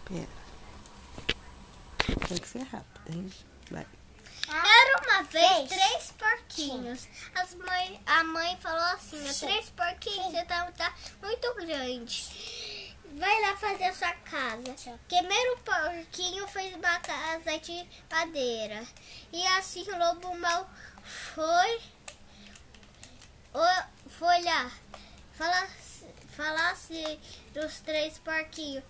Pera. Tem que ser rápido, hein? Vai. Era uma vez 3 porquinhos. A mãe falou assim: 3 porquinhos, você tá muito grande. Vai lá fazer a sua casa. Primeiro porquinho fez uma casa de madeira. E assim o lobo mau foi lá. Falasse dos 3 porquinhos.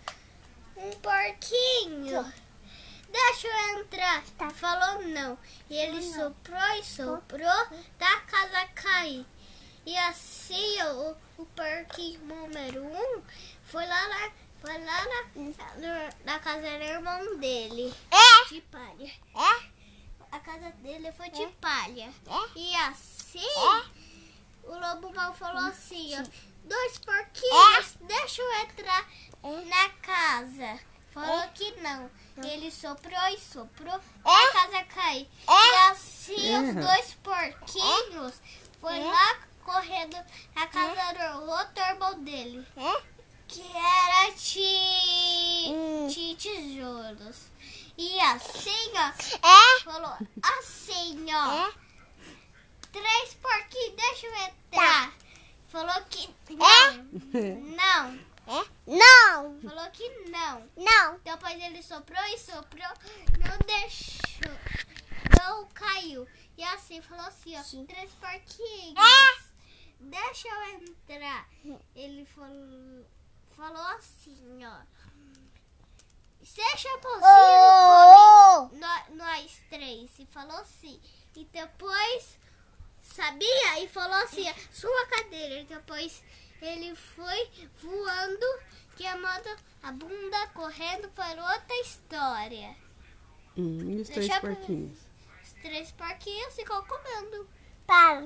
Um porquinho, deixa eu entrar. Falou não. E ele soprou e soprou, da casa cair. E assim o porquinho número 1 foi lá na casa do irmão dele. De palha. A casa dele foi de palha. E assim o lobo mau falou assim, ó: 2 porquinhos, deixa eu entrar na casa. Falou que não. Ele soprou e soprou, a casa caiu. E assim os 2 porquinhos foi lá correndo na casa do outro irmão dele, que era tijolos. E assim, ó, falou assim, ó: 3 porquinhos, deixa eu entrar. Falou que não. Não. Falou que não. Não. Depois ele soprou e soprou, não deixou, não caiu. E assim falou assim, ó: 3 porquinhos, deixa eu entrar. Ele falou assim, ó: seja possível, nós 3. E falou assim. E depois sabia e falou assim: sua cadeira. E depois ele foi voando, queimando a bunda, correndo para outra história. E os 3 porquinhos? Os 3 porquinhos ficou comendo. Para.